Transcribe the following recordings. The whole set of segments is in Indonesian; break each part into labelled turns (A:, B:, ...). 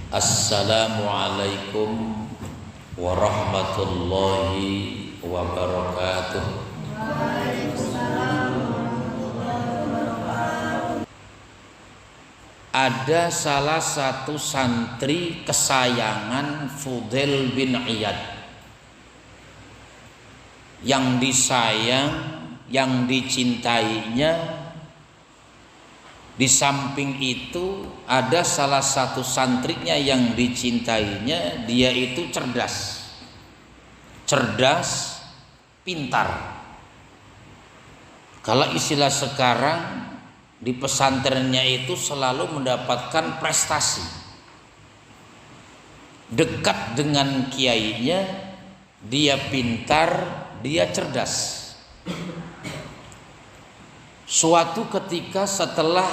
A: Assalamualaikum warahmatullahi wabarakatuh. Ada salah satu santri kesayangan Fudail bin Iyad yang disayang, yang dicintainya. Di samping itu ada salah satu santrinya yang dicintainya, dia itu cerdas, pintar. Kalau istilah sekarang, di pesantrennya itu selalu mendapatkan prestasi. Dekat dengan kiainya, dia pintar, dia cerdas. Suatu ketika setelah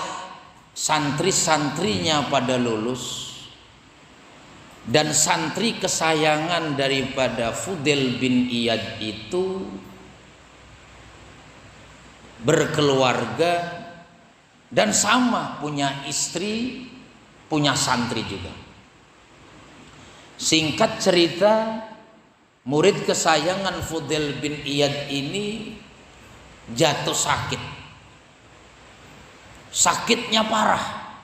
A: santri-santrinya pada lulus dan santri kesayangan daripada Fudail bin Iyad itu berkeluarga dan sama punya istri, punya santri juga. Singkat cerita, murid kesayangan Fudail bin Iyad ini jatuh sakit. Sakitnya parah.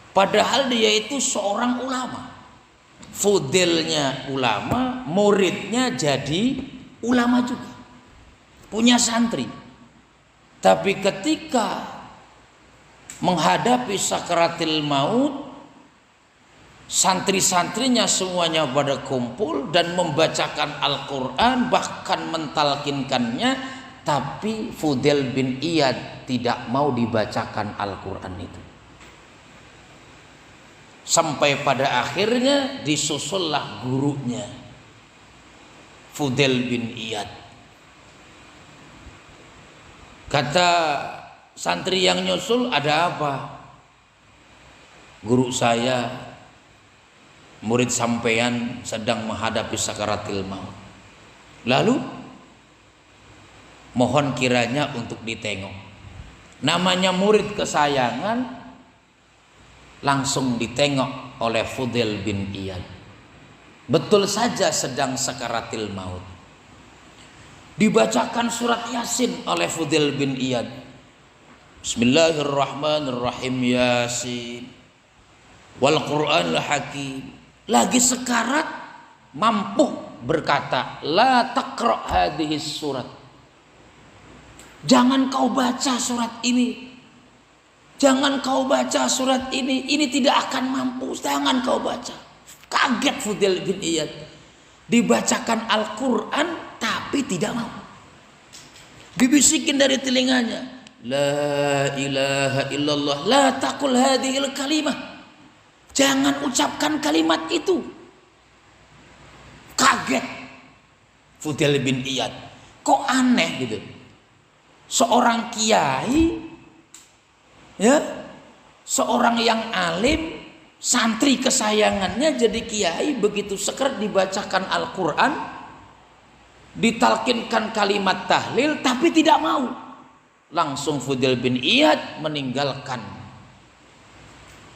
A: Padahal dia itu seorang ulama. Fudailnya ulama, muridnya jadi ulama juga. Punya santri. Tapi ketika menghadapi sakaratil maut, santri-santrinya semuanya pada kumpul dan membacakan Al-Quran, bahkan mentalkinkannya. Tapi Fudail bin Iyad tidak mau dibacakan Al-Quran itu. Sampai pada akhirnya disusullah gurunya Fudail bin Iyad. Kata santri yang nyusul, ada apa? Guru saya, murid sampean sedang menghadapi sakaratil maut. Lalu mohon kiranya untuk ditengok. Namanya murid kesayangan, langsung ditengok oleh Fudail bin Iyad. Betul saja sedang sakaratil maut. Dibacakan surat Yasin oleh Fudail bin Iyad. Bismillahirrahmanirrahim, Yasin wal Qur'anil Hakim. Lagi sekarat mampu berkata, la taqra hadhihi surat. Jangan kau baca surat ini. Jangan kau baca surat ini. Ini tidak akan mampu. Jangan kau baca. Kaget Fudail bin Iyad. Dibacakan Al-Quran tapi tidak mau. Dibisikin dari telinganya, la ilaha illallah, la taqul hadhil kalimah. Jangan ucapkan kalimat itu. Kaget Fudail bin Iyad. Kok aneh gitu. Seorang kiai, ya, seorang yang alim, santri kesayangannya jadi kiai, begitu sekarat dibacakan Al-Quran, ditalkinkan kalimat tahlil, tapi tidak mau. Langsung Fudail bin Iyad meninggalkan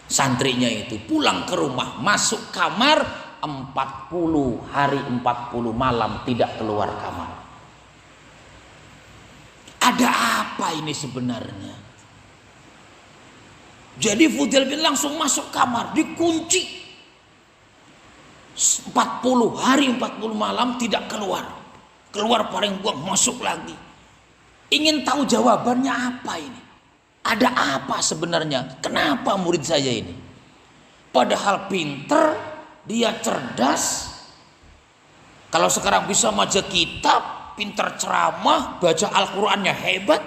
A: santrinya itu, pulang ke rumah, masuk kamar 40 hari 40 malam tidak keluar kamar. Ada apa ini sebenarnya? Jadi Fudail bin langsung masuk kamar, dikunci 40 hari 40 malam tidak keluar. Keluar paling buang, masuk lagi. Ingin tahu jawabannya apa ini? Ada apa sebenarnya? Kenapa murid saya ini? Padahal pinter, dia cerdas. Kalau sekarang bisa baca kitab, pintar ceramah, baca Al-Qurannya hebat,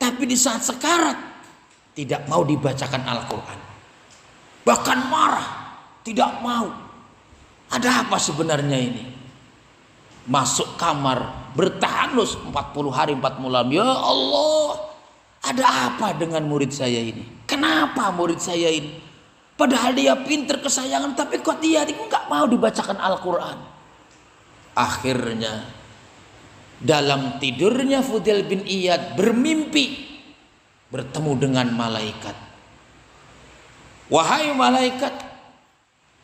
A: tapi di saat sekarat tidak mau dibacakan Al-Quran, bahkan marah, tidak mau. Ada apa sebenarnya ini? Masuk kamar, bertahanus 40 hari 40 malam. Ya Allah, ada apa dengan murid saya ini? Kenapa murid saya ini? Padahal dia pintar kesayangan, tapi kok dia nggak mau dibacakan Al-Quran. Akhirnya dalam tidurnya Fudail bin Iyad bermimpi bertemu dengan malaikat. Wahai malaikat,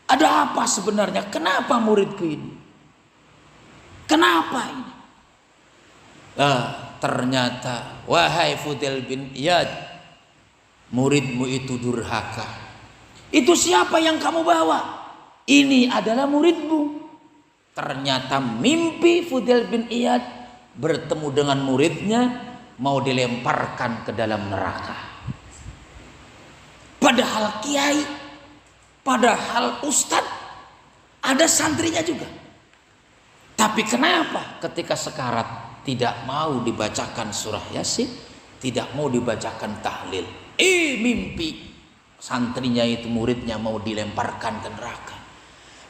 A: ada apa sebenarnya? Kenapa muridku ini? Kenapa ini? Ternyata wahai Fudail bin Iyad, muridmu itu durhaka. Itu siapa yang kamu bawa? Ini adalah muridmu. Ternyata mimpi Fudail bin Iyad bertemu dengan muridnya mau dilemparkan ke dalam neraka. Padahal kiai, padahal ustadz, ada santrinya juga. Tapi kenapa ketika sekarat tidak mau dibacakan surah Yasin, tidak mau dibacakan tahlil? Mimpi santrinya itu, muridnya mau dilemparkan ke neraka.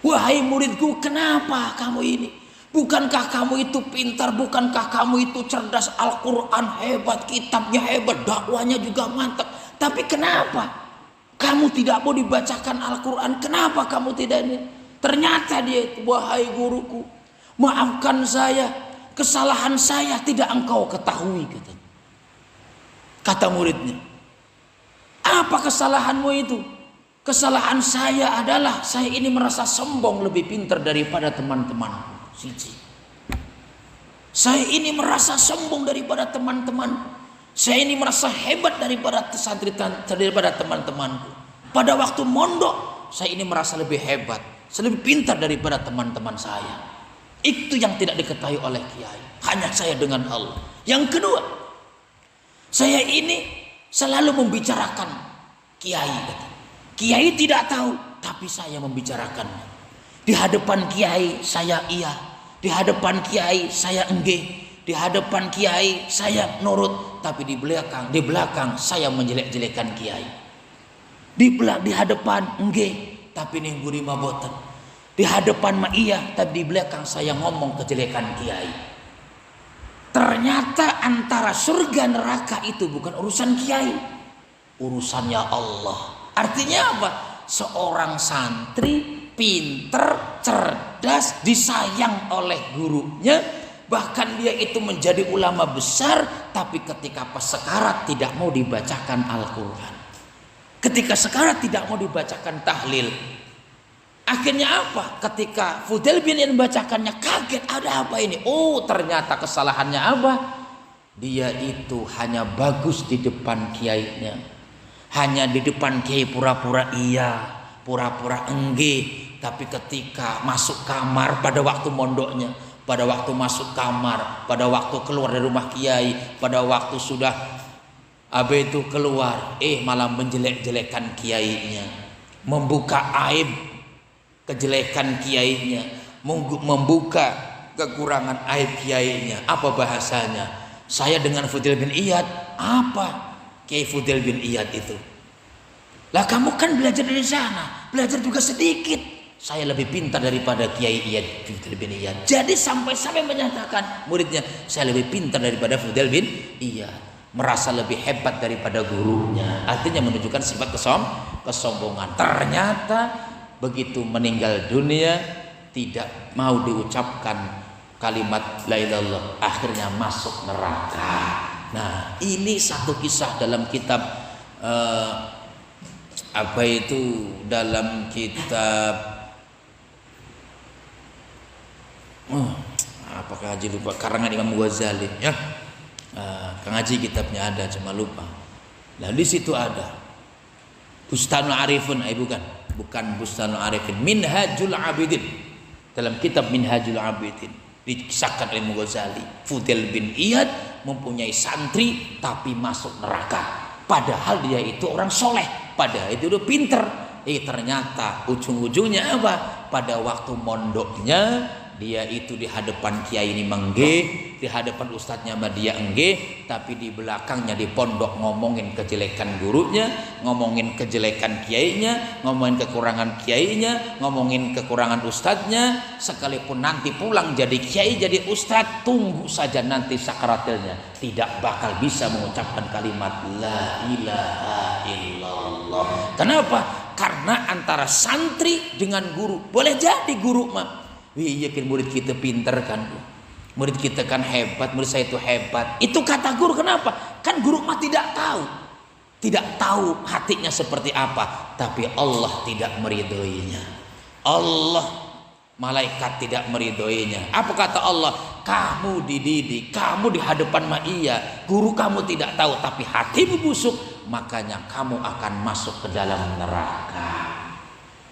A: Wahai muridku, kenapa kamu ini? Bukankah kamu itu pintar? Bukankah kamu itu cerdas? Al-Quran hebat, kitabnya hebat, dakwanya juga mantap. Tapi kenapa kamu tidak mau dibacakan Al-Quran? Kenapa kamu tidak ini? Ternyata dia itu, wahai guruku, maafkan saya, kesalahan saya tidak engkau ketahui, kata muridnya. Apa kesalahanmu itu? Kesalahan saya adalah saya ini merasa sombong lebih pintar daripada teman-temanku. Saya ini merasa sombong daripada teman-teman. Saya ini merasa hebat daripada daripada teman-temanku. Pada waktu mondok saya ini merasa lebih hebat, lebih pintar daripada teman-teman saya. Itu yang tidak diketahui oleh kiai. Hanya saya dengan Allah. Yang kedua, saya ini selalu membicarakan kiai. Kiai tidak tahu, tapi saya membicarakannya. Di hadapan kiai saya iya, di hadapan kiai saya enggih, di hadapan kiai saya nurut, tapi di belakang saya menjelek-jelekan kiai. Di hadapan enggih, tapi ningguri maboten. Di hadapan mah iya, tapi di belakang saya ngomong kejelekan kiai. Ternyata antara surga neraka itu bukan urusan kiai, urusannya Allah. Artinya apa? Seorang santri pinter, cerdas, disayang oleh gurunya, bahkan dia itu menjadi ulama besar, tapi ketika pas sekarat tidak mau dibacakan Al-Quran, ketika sekarat tidak mau dibacakan tahlil. Akhirnya apa? Ketika Fudail bin Iyad membacakannya, kaget, ada apa ini? Oh, ternyata kesalahannya apa? Dia itu hanya bagus di depan kiainya, hanya di depan kiai pura-pura iya, pura-pura enggih. Tapi ketika masuk kamar pada waktu mondoknya, pada waktu masuk kamar, pada waktu keluar dari rumah kiai, pada waktu sudah itu keluar, malah menjelek-jelekan kiainya, membuka aib kejelekan kiainya, membuka kekurangan aib kiainya. Apa bahasanya? Saya dengan Fudail bin Iyad, apa Kiai Fudail bin Iyad itu? Lah kamu kan belajar dari sana, belajar juga sedikit. Saya lebih pintar daripada Kiai Iyad, Fudail bin Iyad. Jadi sampai menyatakan muridnya, saya lebih pintar daripada Fudail bin Iyad, merasa lebih hebat daripada gurunya. Artinya menunjukkan sifat kesombongan. Ternyata begitu meninggal dunia tidak mau diucapkan kalimat la ilaha illallah, akhirnya masuk neraka. Nah, ini satu kisah dalam kitab dalam kitab apakah Haji lupa, karangan Imam Ghazali ya. Kang Haji kitabnya ada, cuma lupa. Nah, di situ ada Bustanul Arifin, bukan Bustanul Arifin, Minhajul Abidin. Dalam kitab Minhajul Abidin dikisahkan oleh Imam Ghazali, Fudail bin Iyad mempunyai santri tapi masuk neraka, padahal dia itu orang soleh, padahal itu udah pinter. Ternyata ujung-ujungnya apa? Pada waktu mondoknya dia itu di hadapan kiai ini menggih, di hadapan ustadznya dia enggih, tapi di belakangnya di pondok ngomongin kejelekan gurunya, ngomongin kejelekan kiainya, ngomongin kekurangan kiainya, ngomongin kekurangan ustadznya. Sekalipun nanti pulang jadi kiai, jadi ustadz, tunggu saja nanti sakaratilnya tidak bakal bisa mengucapkan kalimat la ilaha illallah. Kenapa? Karena antara santri dengan guru, boleh jadi guru mah, iya kan murid kita pinter kan, murid kita kan hebat, murid saya itu hebat, itu kata guru. Kenapa? Kan guru mah tidak tahu hatinya seperti apa, tapi Allah tidak meridhoinya. Allah, malaikat tidak meridhoinya. Apa kata Allah? Kamu dididik, kamu di hadapan maia, guru kamu tidak tahu tapi hatimu busuk, makanya kamu akan masuk ke dalam neraka.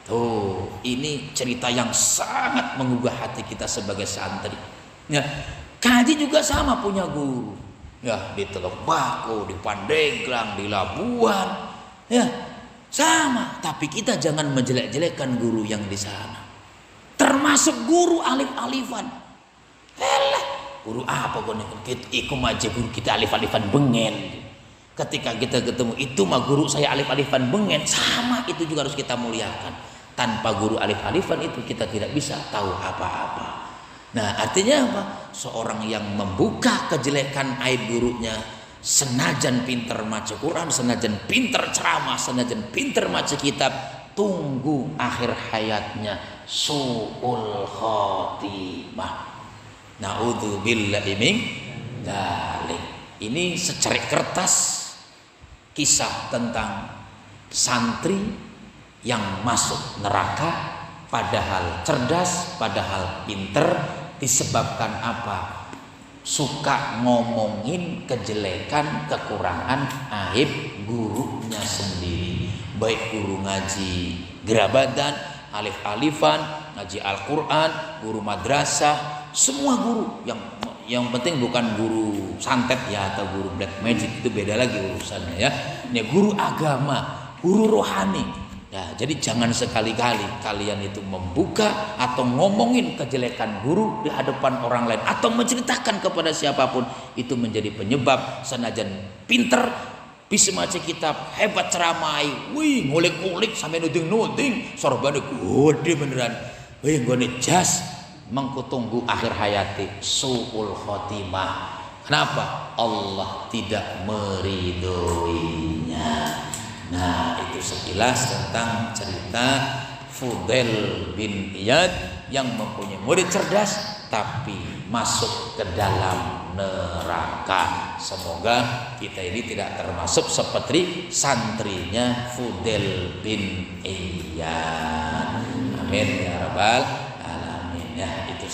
A: Tuh, ini cerita yang sangat menggugah hati kita sebagai santri. Ya, kaji juga sama punya guru. Ya, di Teluk Baku, di Pandeglang, di Labuan. Ya, sama. Tapi kita jangan menjelek-jelekkan guru yang di sana. Termasuk guru alif-alifan. Elah, guru apa kok iku aja guru kita alif-alifan bengen. Ketika kita ketemu itu mah guru saya alif-alifan bengen, sama itu juga harus kita muliakan. Tanpa guru alif-alifan itu kita tidak bisa tahu apa-apa. Nah, artinya apa? Seorang yang membuka kejelekan aib gurunya, senajan pinter maca Quran, senajan pinter ceramah, senajan pinter maca kitab, tunggu akhir hayatnya su'ul khotimah. Na'udzubillahi min dzalik. Ini secarik kertas kisah tentang santri yang masuk neraka padahal cerdas, padahal pinter, disebabkan apa? Suka ngomongin kejelekan, kekurangan, aib gurunya sendiri. Baik guru ngaji gerabadan, alif-alifan, ngaji Al-Quran, guru madrasah, semua guru yang penting bukan guru santet ya atau guru black magic, itu beda lagi urusannya ya. Ini guru agama, guru rohani. Ya, jadi jangan sekali-kali kalian itu membuka atau ngomongin kejelekan guru di hadapan orang lain atau menceritakan kepada siapapun, itu menjadi penyebab senajan pinter, bisa baca kitab, hebat ceramai, wih ngulik-ngulik sampai nuding-nuding, sorbane gede beneran, wih nggone jas, mengku tunggu akhir hayati su'ul khotimah. Kenapa? Allah tidak meridhoinya. Nah, itu sekilas tentang cerita Fudail bin Iyad yang mempunyai murid cerdas tapi masuk ke dalam neraka. Semoga kita ini tidak termasuk seperti santrinya Fudail bin Iyad. Amin ya rabbal alamin. Ya, itu